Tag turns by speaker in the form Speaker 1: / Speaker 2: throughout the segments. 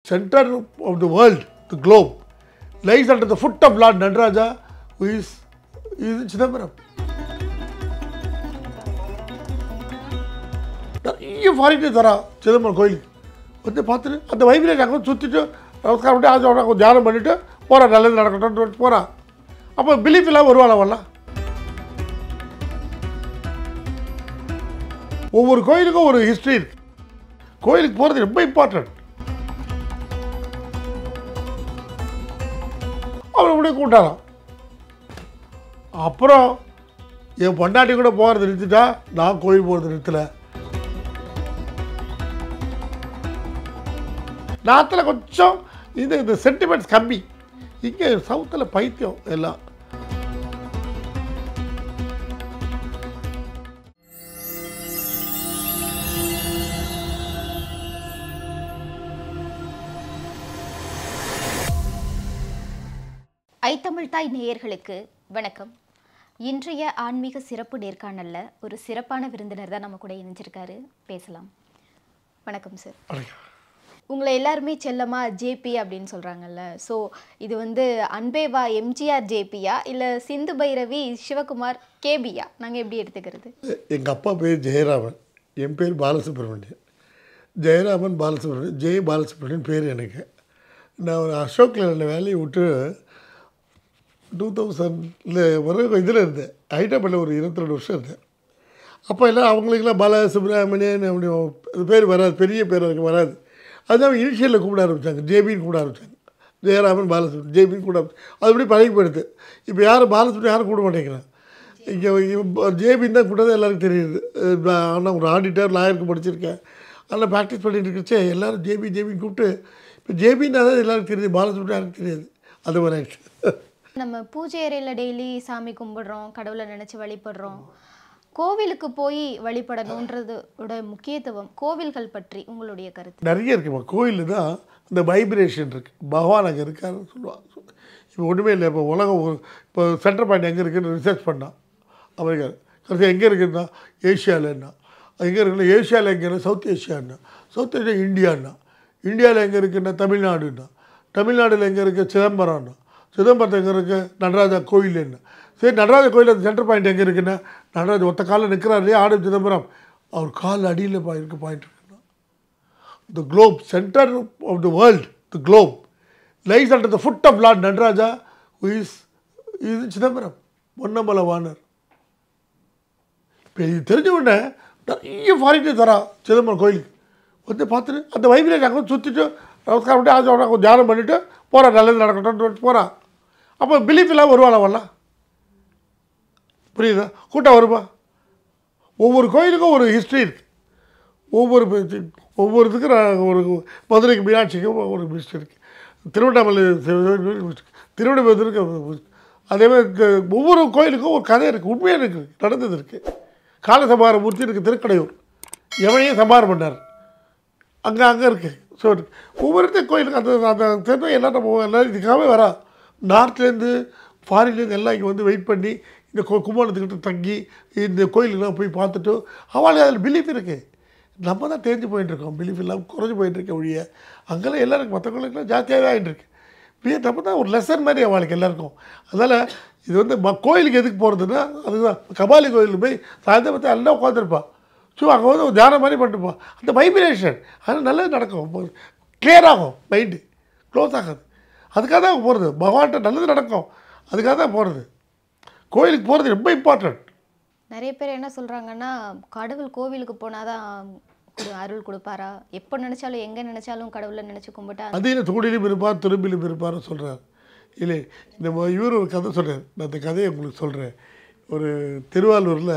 Speaker 1: Center of the world, the globe, lies under the foot of Lord Nataraja, who is in Chidambaram. நிறைய foreign தரா சிதம்பரம் கோயிலுக்கு வந்து பார்த்துட்டு அந்த vibrate அங்கே சுற்றிட்டு நமஸ்காரம் பண்ணிட்டு ஆச்சோட கொஞ்சம் தியானம் பண்ணிவிட்டு போகிறான், நல்லது நடக்கட்டும்னு போகிறான். அப்போ பிலீஃப் இல்லாமல் வருவாள் அவெல்லாம். ஒவ்வொரு கோயிலுக்கும் ஒரு ஹிஸ்ட்ரி இருக்குது. கோயிலுக்கு போகிறது ரொம்ப இம்பார்ட்டன்ட். அவர் இப்படி கூட்டாராம். அப்புறம் என் பொண்டாட்டி கூட போகிறது நிறுத்திட்டா, நான் கோயில் போகிறது நிறுத்தலை. நாத்தில் கொஞ்சம் இந்த சென்டிமெண்ட்ஸ் கம்மி. இங்கே சவுத்தில் பைத்தியம் எல்லாம்.
Speaker 2: ஐத்தமிழ் தாய் நேயர்களுக்கு வணக்கம். இன்றைய ஆன்மீக சிறப்பு நேர்காணலில் ஒரு சிறப்பான விருந்தினர் தான் நம்ம கூட இணைஞ்சிருக்காரு. பேசலாம். வணக்கம் சார். உங்களை எல்லாருமே செல்லமாக ஜேபி அப்படின்னு சொல்கிறாங்கல்ல. ஸோ இது அன்பேவா எம்ஜிஆர் ஜேபியா இல்லை சிந்து பைரவி சிவகுமார் கேபியா? நாங்கள் எப்படி எடுத்துக்கிறது?
Speaker 1: எங்கள் அப்பா பேர் ஜெயராமன், என் பேர் பாலசுப்ரமணியன். ஜெயராமன் பாலசுப்ரமணியன், ஜெய பாலசுப்ரமணியன் பேர் எனக்கு. நான் ஒரு அசோக் லேலண்டில் வேலையை விட்டு 2000 ஒரு இதில் இருந்தேன். ஹைதராபாத்தில் ஒரு 22 வருஷம் இருந்தேன். அப்போ எல்லாம் அவங்களுக்கெல்லாம் பாலசுப்ரமணியன் அப்படி பேர் வராது, பெரிய பேர் எனக்கு வராது. அதுதான் இனிஷியலில் கூப்பிட ஆரம்பித்தாங்க, ஜேபின்னு கூப்பிட ஆரம்பித்தாங்க. ஜெயராமன் பாலசுப்ரமணியன் ஜேபின்னு கூட அதுபடி பழகி போயிடுது. இப்போ யாரும் பாலசுப்ரமணியன் யாரும் கூட மாட்டேங்கிறாங்க. இங்கே ஜேபின்னு தான் கூட்டது எல்லாருக்கும் தெரியுது. ஆனால் ஒரு ஆடிட்டர் லாயருக்கு படிச்சிருக்கேன், அதெல்லாம் ப்ராக்டிஸ் பண்ணிட்டு இருக்கச்சே எல்லோரும் ஜேபின்னு கூப்பிட்டு இப்போ ஜேபின்னா தான் எல்லாருக்கும் தெரியுது, பாலசுப்ரமணியன் யாருக்கும் தெரியாது. அது ஒரு ஆயிடுச்சு.
Speaker 2: நம்ம பூஜை அறையில் டெய்லி சாமி கும்பிடுறோம், கடவுளை நினச்சி வழிபடுறோம். கோவிலுக்கு போய் வழிபடணுன்றதோட முக்கியத்துவம், கோவில்கள் பற்றி உங்களுடைய கருத்து?
Speaker 1: நிறைய இருக்குமா. கோயில் தான் இந்த வைப்ரேஷன் இருக்குது. பகவான் அங்கே இருக்காருன்னு சொல்லுவாங்க. இப்போ ஒன்றுமே இல்லை. இப்போ உலகம் இப்போ சென்டர் பாயிண்ட் எங்கே இருக்குதுன்னு ரிசர்ச் பண்ணால் அமெரிக்கா கடைசி எங்கே இருக்குதுன்னா ஏஷியாவில்னா, எங்கே இருக்குன்னா ஏஷியாவில் எங்கே, சவுத் ஏஷியான்னா, சவுத் ஏஷியா இந்தியான்னா, இந்தியாவில் எங்கே இருக்குன்னா தமிழ்நாடுன்னா, தமிழ்நாட்டில் எங்கே இருக்குது சிதம்பரம்னா, சிதம்பரத்தில் எங்கே இருக்குது நடராஜா கோயில் என்ன. சரி, நடராஜ கோயில் அந்த சென்டர் பாயிண்ட் எங்கே இருக்குன்னா, நடராஜ ஒத்த காலில் நிற்கிறார் இல்லையா ஆடு சிதம்பரம், அவர் கால் அடியில் இருக்க பாயிண்ட் இருக்குன்னா, the globe centre of the world, the globe lies under the foot of lord Nataraja, who is Chidambaram Ponnambalavanar. இப்போ இது தெரிஞ்ச உடனே நிறைய ஃபாரின் தரா சிதம்பரம் கோயிலுக்கு வந்து பார்த்துட்டு அந்த வைப்ரேட் அங்கே சுற்றிட்டு நமஸ்காரம் பண்ணிட்டு ஆச்சோட கொஞ்சம் தியானம் பண்ணிவிட்டு போகிறான், நல்லது நடக்கட்டும்னு போகிறான். அப்போ பிலீஃப் இல்லாமல் வருவாள் அவெல்லாம். புரியுதா? கூட்டம் வருமா. ஒவ்வொரு கோயிலுக்கும் ஒரு ஹிஸ்ட்ரி இருக்குது. ஒவ்வொருத்துக்கும் ஒரு மதுரைக்கு மீனாட்சிக்கும் ஒரு ஹிஸ்ட்ரி இருக்குது. திருவண்ணாமலை திருவண்ணாமலை அதேமாதிரி ஒவ்வொரு கோயிலுக்கும் ஒரு கதை இருக்குது, உண்மையாக இருக்குது, நடந்தது இருக்குது. காலசம்ஹாரமூர்த்தி இருக்குது திருக்கடையூர், எவனையும் சம்ஹாரம் பண்ணார், அங்கே இருக்குது. ஸோ ஒவ்வொருத்தர் கோயிலுக்கு அந்த சேர்ந்து எல்லாம் நம்ம எல்லோரும் இதுக்காகவே வரா. நார்த்லேருந்து ஃபாரின்லேருந்து எல்லாம் இங்கே வெயிட் பண்ணி இந்த கும்பகோணத்துக்கிட்ட தங்கி இந்த கோயிலுக்கெல்லாம் போய் பார்த்துட்டு அவளுக்கு அதில் பிலீஃப் இருக்குது. நம்ம தான் தெரிஞ்சு போயிட்டுருக்கோம், பிலீஃப் இல்லாமல் குறைஞ்சி போயிட்டுருக்க ஒழிய அங்கெல்லாம் எல்லாருக்கும் மற்ற கோயிலுக்கெல்லாம் ஜாஸ்தியாகவே ஆகிட்டுருக்கு. நம்ம தான் ஒரு லெசன் மாதிரி அவளுக்கு எல்லாருக்கும். அதனால் இது கோயிலுக்கு எதுக்கு போகிறதுன்னா அதுதான். கபாலி கோயிலுக்கு போய் சாயந்தரம் பார்த்து எல்லாம் உட்காந்துருப்பாள். ஸோ அங்கே ஒரு தியானம் மாதிரி பண்ணிட்டுப்போம். அந்த வைப்ரேஷன் அது நல்லது நடக்கும், கிளியர் ஆகும், மைண்டு க்ளோஸ் ஆகாது. அதுக்காக தான் போகிறது. பகவான்கிட்ட நல்லது நடக்கும், அதுக்காக தான் போகிறது. கோயிலுக்கு போகிறது ரொம்ப இம்பார்ட்டன்ட்.
Speaker 2: நிறைய பேர் என்ன சொல்கிறாங்கன்னா, கடவுள் கோவிலுக்கு போனால் தான் அருள் கொடுப்பாரா, எப்போ நினச்சாலும் எங்கே நினச்சாலும் கடவுளை நினச்சி கும்பிட்டா
Speaker 1: அது என்ன தூணிலும் இருப்பார் திரும்பிலும் இருப்பார்னு சொல்கிறார். இல்லை, இந்த இவர் ஒரு கதை சொல்கிறார். நான் அந்த கதையை உங்களுக்கு சொல்கிறேன். ஒரு திருவாரூரில்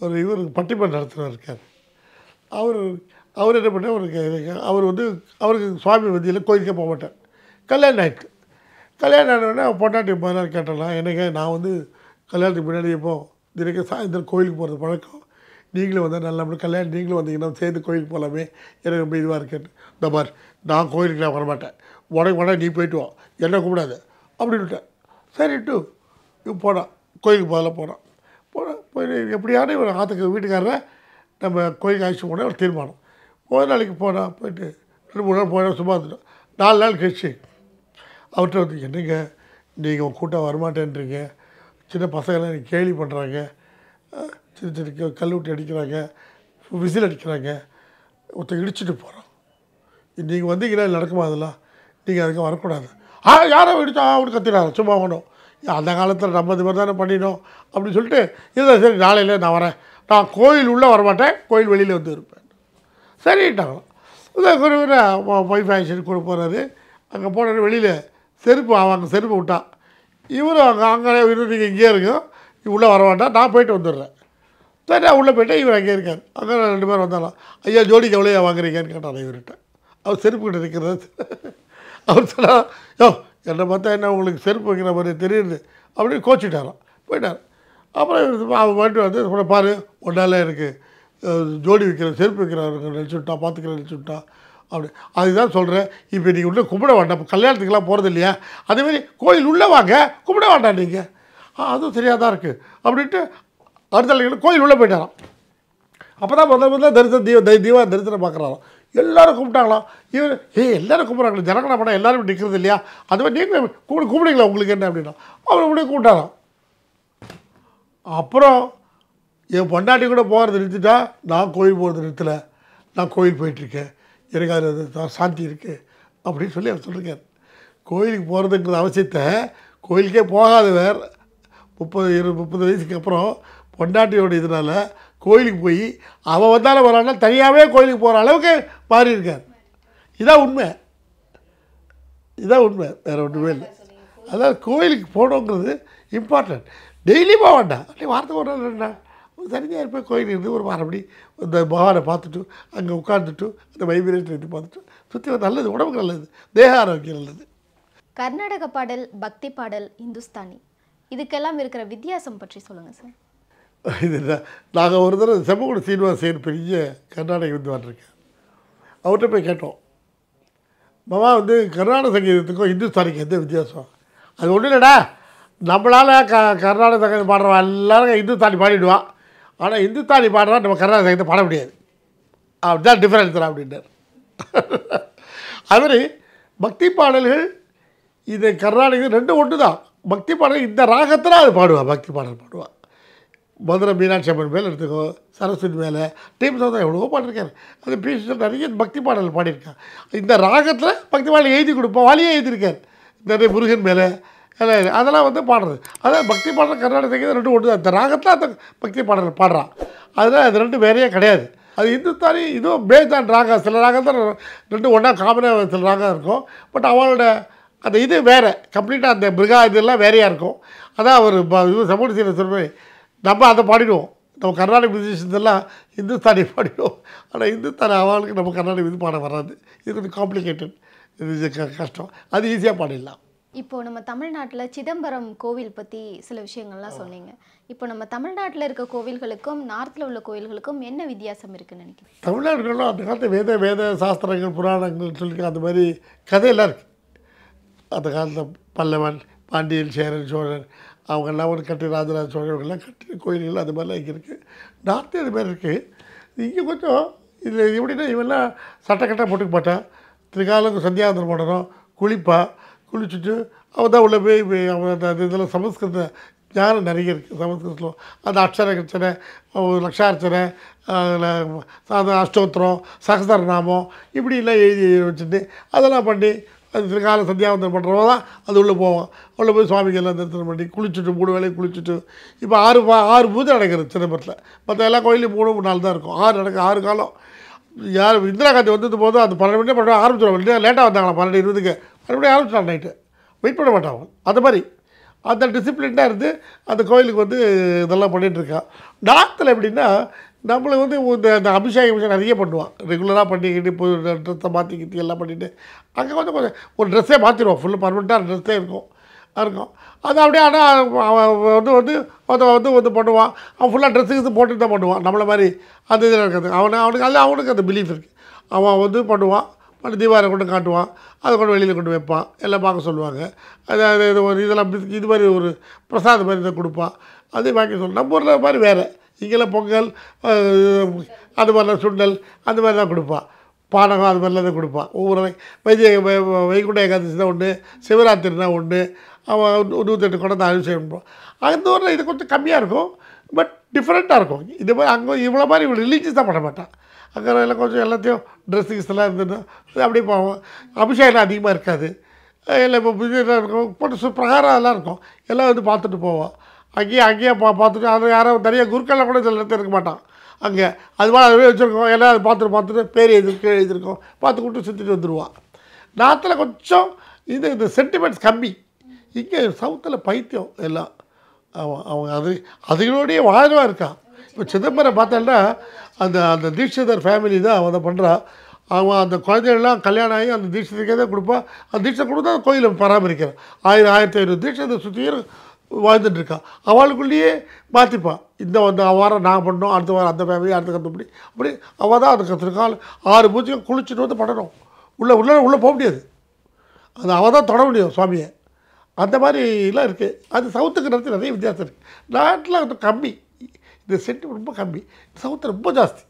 Speaker 1: ஒரு இவர் பட்டிமன்றம் நடத்துகிறார் இருக்கார். அவர் என்ன பண்ண அவர் அவருக்கு சுவாமி மத்தியில் கோயிலுக்கே போக மாட்டார். கல்யாணம் ஆகிட்டு கல்யாணம் ஆனோடனே பொண்டாட்டி பதினாறு கேட்டலாம், எனக்கு நான் கல்யாணத்துக்கு முன்னாடி எப்போ தினக்கும் சாயந்தரம் கோயிலுக்கு போகிறது பழக்கம், நீங்களும் வந்தால் நல்லா கல்யாணம் நீங்களும் வந்தீங்கன்னா சேர்ந்து கோயிலுக்கு போகலாமே, எனக்கு ரொம்ப இதுவாக இருக்கேன். இந்த மாதிரி நான் கோயிலுக்குலாம் வரமாட்டேன், உனக்கு வேணா நீ போய்ட்டு வா, என்ன கூப்பிடாது அப்படின்ட்டேன். சரிட்டு போனான், கோயிலுக்கு போகலாம் போனான். போய் எப்படியான ஒரு ஆற்றுக்கு வீட்டுக்காரரை நம்ம கோயிலுக்கு அழைச்சி போனால் ஒரு தீர்மானம். ஒரு நாளைக்கு போனால் போயிட்டு 2-3 நாள் போனால் சும்மா இருந்துட்டோம். 4 நாள் கழிச்சு அவர்கிட்ட வந்து என்னங்க நீங்கள் கூட்டம் வரமாட்டேன்றீங்க, சின்ன பசங்களாம் எனக்கு கேலி பண்ணுறாங்க, சின்ன சின்ன கல்லூட்டி அடிக்கிறாங்க, விசில் அடிக்கிறாங்க, ஒருத்தர் இடிச்சுட்டு போகிறோம், நீங்கள் வந்தீங்கன்னா நடக்குமா அதெல்லாம், நீங்கள் அதுக்கு வரக்கூடாது. யாரோ இடிச்சா அவனு கத்தினார் சும்மா வேணும், அந்த காலத்தில் நம்ம இது மாதிரி தானே பண்ணினோம் அப்படின்னு சொல்லிட்டு, இல்லை சரி நாளையில் நான் வரேன், நான் கோயில் உள்ளே வரமாட்டேன், கோயில் வெளியில் வந்து இருப்பேன். சரிட்டாங்களாம். இதை குறிப்பிட்ட ஒய்ஃப் ஆக்ஷன் கூட போகிறாரு. அங்கே போனாரு, வெளியில் செருப்பு அவங்க செருப்பு விட்டான். இவரும் அங்கே இருந்து நீங்கள் இங்கேயே இருக்கும், உள்ளே வர வேண்டாம், நான் போயிட்டு வந்துடுறேன். சரி நான் உள்ளே போயிட்டேன், இவர் அங்கே இருக்கார். அங்கே 2 பேர் வந்தாலும், ஐயா ஜோடிக்கு எவ்வளோ வாங்குறீங்கன்னு கேட்டார் இவர்கிட்ட. அவர் செருப்பு கிட்ட நிற்கிறது. அவர் சொன்னால், யோ என்னை பார்த்தா என்ன உங்களுக்கு செருப்பு வைக்கிற மாதிரி தெரியுது அப்படின்னு கோச்சிட்டாராம், போயிட்டார். அப்புறம் அவன் போய்ட்டு வந்து சொன்ன, பாரு ஒன்றால் எனக்கு ஜோடி வைக்கிற செருப்பு வைக்கிறாருங்க நினச்சுட்டா, பார்த்துக்கிறேன் நினச்சுட்டா அப்படி. அதுதான் சொல்கிறேன், இப்போ நீங்கள் உள்ளே கும்பிட வேண்டாம், கல்யாணத்துக்கெல்லாம் போகிறது இல்லையா, அதேமாதிரி கோயில் உள்ளே வாங்க, கும்பிட வேண்டாம் நீங்கள். அதுவும் சரியாக தான் இருக்குது அப்படின்ட்டு அடுத்த கோயில் உள்ளே போயிட்டாராம். அப்போ தான் முதல்ல தரிசனம் பார்க்குறாராம். எல்லோரும் கும்பிட்டாங்களாம். இவர் எல்லோரும் கும்பிட்றாங்க, ஜனகண படம் எல்லோரும் நிற்கிறது இல்லையா, அது மாதிரி நீங்கள் கும்பிடுங்களா உங்களுக்கு என்ன அப்படின்னா அவர் அப்படியே கூப்பிட்டாராம். அப்புறம் என் பொண்டாட்டி கூட போகிறது நிறுத்திட்டா, நான் கோயில் போகிறது நிறுத்தலை, நான் கோயில் போயிட்டுருக்கேன், எனக்கு அதில் சாந்தி இருக்குது அப்படின்னு சொல்லி அவர் சொல்லியிருக்கார். கோயிலுக்கு போகிறதுங்கிற அவசியத்தை கோயிலுக்கே போகாத வேறு 30 வயசுக்கு அப்புறம் பொண்டாட்டியோட இதனால் கோயிலுக்கு போய் அவன் வந்தாலும் வரானா தனியாகவே கோயிலுக்கு போகிற அளவுக்கு மாறி இருக்கார். இதான் உண்மை, வேறு ஒன்றுமே இல்லை. அதாவது கோயிலுக்கு போகணுங்கிறது இம்பார்ட்டன்ட். டெய்லி போக வேண்டாம், அப்படியே வாரத்துக்கு ஒரு நாள் 2 நாள் தனியாக இருப்பேன், கோயில் இருந்து ஒரு வாரம் அப்படி இந்த பகவானை பார்த்துட்டு அங்கே உட்காந்துட்டு அந்த வைப்ரேஷன் எடுத்து பார்த்துட்டு சுற்றி நல்லது, உடம்புக்கு நல்லது, தேக ஆரோக்கியம் நல்லது.
Speaker 2: கர்நாடக பாடல், பக்தி பாடல், இந்துஸ்தானி இதுக்கெல்லாம் இருக்கிற வித்தியாசம் பற்றி சொல்லுங்கள் சார்.
Speaker 1: இது நாங்கள் ஒரு தடவை செம்மகுடி சீனிவாசன் பெரிய கர்நாடக வித்வான் இருக்கேன், அவர்கிட்ட போய் கேட்டோம், மாமா வந்து கர்நாடக சங்கீதத்துக்கும் இந்துஸ்தானிக்கும் எந்த வித்தியாசம்? அது ஒன்றும் இல்லைடா, நம்மளால் கர்நாடக சங்கீதம் பாடுறவன் எல்லோரும் இந்துஸ்தானி பாடிடுவான், ஆனால் இந்துஸ்தானி பாடுறா நம்ம கர்நாடக சங்கீதத்தை பாட முடியாது, அப்படிதான் டிஃப்ரென்ஸ் தான் அப்படின்றார். அதுமாதிரி பக்தி பாடல்கள் இது கர்நாடக 2 ஒன்று தான். பக்தி பாடல் இந்த ராகத்தில் அது பாடுவாள், பக்தி பாடல் பாடுவாள். மதுரை மீனாட்சி அம்மன் மேலே எடுத்துக்கோ, சரஸ்வதி மேலே, டீம் சௌதா எவ்வளவோ பாடிருக்காரு, அது பீஸ் நிறைய பக்தி பாடல் பாடியிருக்கான். இந்த ராகத்தில் பக்தி பாடல் எழுதி கொடுப்போம், வாலியே எழுதியிருக்கார் நிறைய முருகன் மேலே அதெல்லாம் வந்து பாடுறது. அதான் பக்தி பாடல் கர்நாடக சங்கீதம் 2 ஒன்று தான். இந்த ராகத்தில் அந்த பக்தி பாடல் பாடுறான், அதனால் அது 2 வேறையே கிடையாது. அது இந்துஸ்தானி இதுவும் பேஸ்தான் ராகம், சில ராகம் தான் 2 ஒன்றா காமனாக சில ராகம் இருக்கும், பட் அவளோட அந்த இது வேறு கம்ப்ளீட்டாக அந்த மிருகா இதெல்லாம் வேறையாக இருக்கும். அதான் ஒரு இது சமூக சீரை சொல்லுமே, நம்ம அதை பாடிடுவோம், நம்ம கர்நாடக மியூசிஷியன்ஸ் எல்லாம் இந்துஸ்தானி பாடிடுவோம், ஆனால் இந்துஸ்தானி அவளுக்கு நம்ம கர்நாடக இது பாட வராது, இது கொஞ்சம் காம்ப்ளிகேட்டட், இது கஷ்டம், அது ஈஸியாக பாடிடலாம்.
Speaker 2: இப்போது நம்ம தமிழ்நாட்டில் சிதம்பரம் கோவில் பற்றி சில விஷயங்கள்லாம் சொன்னீங்க. இப்போ நம்ம தமிழ்நாட்டில் இருக்க கோவில்களுக்கும் நார்த்தில் உள்ள கோவில்களுக்கும் என்ன வித்தியாசம் இருக்குதுன்னு நினைக்கிறேன்?
Speaker 1: தமிழ்நாடுகளும் அந்த காலத்து வேத சாஸ்திரங்கள் புராணங்கள் சொல்லி அந்த மாதிரி கதையெல்லாம் இருக்குது. அந்த காலத்தில் பல்லவன், பாண்டியன், சேரன், சோழன் அவங்கெல்லாம் ஒரு கட்டி ராஜராஜ சோழர்கள்லாம் கட்டி கோயில்கள் அது மாதிரிலாம் இங்கே இருக்குது. நார்த்து அது மாதிரி இருக்குது. இங்கே கொஞ்சம் இதில் எப்படின்னா இவெல்லாம் சட்டக்கட்டாக போட்டுக்க மாட்டான், திரிகாலம் சந்தியாவந்தனம் பண்ணணும், குளிச்சுட்டு அவன் தான் உள்ளே போய் அவன் அந்த இதில் சமஸ்கிருத ஞானம் நிறைய இருக்குது. சமஸ்கிருதத்தில் அந்த அக்ஷர லக்ஷார்ச்சனை, அது அஷ்டோத்திரம், சகசரநாமம் இப்படிலாம் எழுதி வச்சுட்டு அதெல்லாம் பண்ணி அது திரிகால சந்தியாவந்தனம் பண்ணுறவங்க தான் அது உள்ளே போவான். உள்ளே போய் சுவாமிகள்லாம் தரிசனம் பண்ணி குளிச்சுட்டு 3 வேளையும் குளிச்சுட்டு, இப்போ 6 பூஜை நடக்கிறது சிதம்பரத்தில். மற்ற எல்லா கோயிலையும் 3 நாள் தான் இருக்கும், 6 நடக்கும், 6 காலம். யார் இந்திரா காந்தி வந்தது போதும் அது 12 மணி பண்ண ஆரம்பிச்சிடுவாங்க, லேட்டாக வந்தாங்களா 12:20 மறுபடியும் ஆரம்பிச்சிட்டாங்க, நைட்டு வெயிட் பண்ண மாட்டாங்க. அது மாதிரி அந்த டிசிப்ளின்டாக இருந்து அந்த கோயிலுக்கு வந்து இதெல்லாம் பண்ணிகிட்ருக்கான். நார்த்தில் எப்படின்னா நம்மளுக்கு வந்து இந்த அபிஷேகம் நிறைய பண்ணுவான், ரெகுலராக பண்ணிக்கிட்டு இப்போ ட்ரெஸ்ஸை மாற்றிக்கிட்டு எல்லாம் பண்ணிவிட்டு அங்கே கொஞ்சம் ஒரு ட்ரெஸ்ஸே மாற்றிடுவோம், ஃபுல்லு பர்மனெண்ட்டாக ட்ரெஸ்ஸே இருக்கும். அது அப்படியே. ஆனால் அவன் வந்து பண்ணுவான், அவன் ஃபுல்லாக ட்ரெஸ்ஸுக்கு போட்டு தான் பண்ணுவான், நம்மளை மாதிரி அந்த இதில் இருக்கிறது. அவனுக்கு அந்த பிலீஃப் இருக்குது. அவன் வந்து பண்ணுவான், பண்ணி தீபாவளி கொண்டு காட்டுவான், அதை கொண்டு வெளியில் கொண்டு வைப்பான், எல்லாம் பார்க்க சொல்லுவாங்க. அது ஒரு இதெல்லாம் இது மாதிரி ஒரு பிரசாதம் மாதிரி இதை கொடுப்பான், அதையும் வாங்கி சொல்லுவோம். நம்ம ஊரில் மாதிரி வேறு, இங்கெல்லாம் பொங்கல் அது மாதிரிலாம் சுண்டல் அந்த மாதிரி தான் கொடுப்பான். பானகம் அது மாதிரிலாம் தான் கொடுப்பான். ஒவ்வொரு வைகுண்ட ஏகாதசி தான் ஒன்று, சிவராத்திரினா ஒன்று, அவன் 108 குடம் தான் அபிஷேகம் பண்ணுவான். அந்த ஊரில் இது கொஞ்சம் கம்மியாக இருக்கும், பட் டிஃப்ரெண்ட்டாக இருக்கும். இது மாதிரி அங்கே இவ்வளோ மாதிரி இவ்வளோ ரிலீஜியஸாக பண்ண மாட்டான். அங்கே எல்லாம் கொஞ்சம் எல்லாத்தையும் ட்ரெஸ்ஸிங்ஸ் எல்லாம் இருந்ததுன்னா அப்படியே போவோம். அபிஷேகம் அதிகமாக இருக்காது. இல்லை இப்போ இதெல்லாம் இருக்கும், போட்டு பிரகாரம் அதெல்லாம் இருக்கும். எல்லாம் வந்து பார்த்துட்டு போவோம். அங்கேயே பார்த்துட்டு அது யாரும் தனியாக குருக்கெல்லாம் கூட சில நேரத்தில் இருக்க மாட்டான். அங்கே அது மாதிரி அதுவே வச்சுருக்கோம். எல்லாம் அதை பார்த்துட்டு பேர் எழுதிருக்கு எழுதியிருக்கோம், பார்த்து கூட்டு சுற்றிட்டு வந்துடுவான். நார்த்தில் கொஞ்சம் இந்த சென்டிமெண்ட்ஸ் கம்மி. இங்கே சவுத்தில் பைத்தியம் எல்லாம். அவங்க அதுகளோடைய வாழ்வாக இருக்கான். இப்போ சிதம்பரம் பார்த்தோன்னா அந்த தீட்சிதர் ஃபேமிலி தான் அவன் அதை பண்ணுறான். அவன் அந்த குழந்தைகள்லாம் கல்யாணம் ஆகி அந்த தீட்சத்துக்கே தான் கொடுப்பான். அந்த தீட்சை கொடுத்தா அந்த கோயிலை பராமரிக்கிறான். 1500 தீட்சத்தை சுற்றியும் வாழ்ந்துட்டுருக்கான். அவளுக்குள்ளேயே மாற்றிப்பான். இந்த வாரம் நான் பண்ணோம், அடுத்த வாரம் அந்த ஃபேமிலி, அடுத்த கற்றுப்படி அப்படி அவள் தான் அது கற்றுருக்காள். 6 பூஜையும் குளிச்சுட்டு வந்து பண்ணணும். உள்ளே போக முடியாது. அது அவள் தான் தொட முடியும் சுவாமியை. அந்த மாதிரிலாம் இருக்குது. அது சவுத்துக்கு நிறைய வித்தியாசம் இருக்குது. நாட்டில் வந்து கம்மி, இந்த சென்டிமெண்ட் ரொம்ப கம்மி. சவுத்து ரொம்ப ஜாஸ்தி.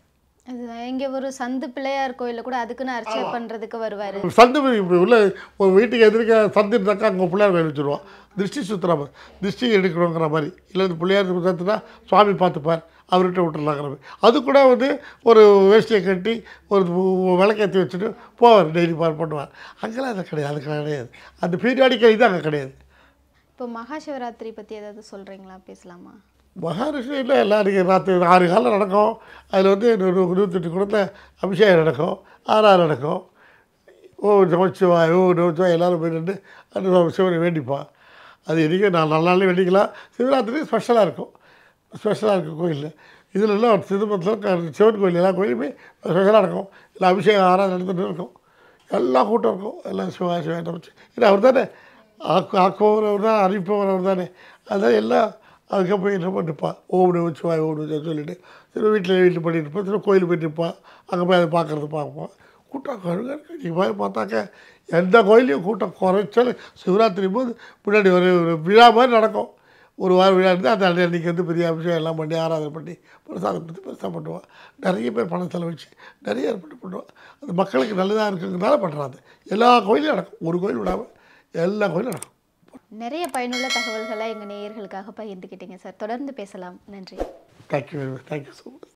Speaker 2: அதுதான் இங்கே ஒரு சந்து பிள்ளையார் கோயிலில் கூட அதுக்குன்னு அர்ச்சனை பண்ணுறதுக்கு வருவார்.
Speaker 1: சந்து உள்ள ஒரு வீட்டுக்கு எதிர்க்க சந்து இருந்தாக்கா அங்கே பிள்ளையார் கோயில் வச்சுருவோம். திருஷ்டி சுற்றுற திருஷ்டி எடுக்கணுங்கிற மாதிரி. இல்லை இந்த பிள்ளையார் சத்துனா சுவாமி பார்த்துப்பார், அவர்கிட்ட விட்டுடலாங்கிற மாதிரி. அது கூட வந்து ஒரு வேஷ்டியை கட்டி ஒரு விளக்கேற்றி வச்சுட்டு போவார், டெய்லி பண்ணுவார். அங்கெல்லாம் அது கிடையாது. அந்த பீரியாடிக்கல் இது அங்கே கிடையாது.
Speaker 2: இப்போ மகாசிவராத்திரி பற்றி ஏதாவது சொல்கிறீங்களா, பேசலாமா?
Speaker 1: மகாராஷ்டிரியில் எல்லோரும் ராத்திரி 6 காலம் நடக்கும். அதில் வந்து 128 குடத்தை அபிஷேகம் நடக்கும், 6 நடக்கும். நமச்சிவாய் நமச்சிவாய் எல்லோரும் போயிட்டு அந்த சிவனை வேண்டிப்பான். அது இன்றைக்கி நான் நாளே வேண்டிக்கலாம். சிவராத்திரி ஸ்பெஷலாக இருக்கும் கோயிலில். இதிலெல்லாம் சிதம்பரத்தில் சிவன் கோயில் எல்லா கோயிலுமே ஸ்பெஷலாக நடக்கும். எல்லாம் அபிஷேகம் ஆராதனை நடந்துகிட்டு இருக்கும். எல்லா கூட்டம் இருக்கும். எல்லாம் சிவாய் நமச்சி. ஏன்னா அவர் தானே ஆக்குபவர் தான், அறிவிப்பவர் அவர் தானே. அதுதான் எல்லாம் அதுக்கு போய் என்ன பண்ணிருப்பான். ஓம் நமச்சிவாய் சொல்லிட்டு திரும்ப வீட்டில் பண்ணிட்டு இருப்பான். திரும்ப கோயிலுக்கு போயிட்டு இருப்பான். அங்கே போய் அதை பார்ப்போம். கூட்டம் கழுக இருக்குது. நீங்கள் போய் பார்த்தாக்க எந்த கோயிலையும் கூட்டம் குறைச்சல். சிவராத்திரி போது முன்னாடி ஒரு விழா மாதிரி நடக்கும். ஒரு வாரம் விழா இருந்தால் அந்த அன்றைக்கி வந்து பெரிய அபிஷேகம் எல்லாம் பண்ணி ஆராதனை பண்ணி பிரசாதம் கொடுத்து பெருசாக பண்ணுவான். நிறைய பேர் பணம் செலவழிச்சு நிறைய ஏற்பாடு பண்ணுவான். அது மக்களுக்கு நல்லதாக இருக்குங்கிறதால பண்ணுறாங்க. எல்லா கோயிலும் நடக்கும், ஒரு கோயில் விடாமல் எல்லா கோயிலும் நடக்கும்.
Speaker 2: நிறைய பயனுள்ள தகவல்களை எங்கள் நேயர்களுக்காக பகிர்ந்துக்கிட்டீங்க சார். தொடர்ந்து பேசலாம். நன்றி.
Speaker 1: Thank you very much. Thank you so much.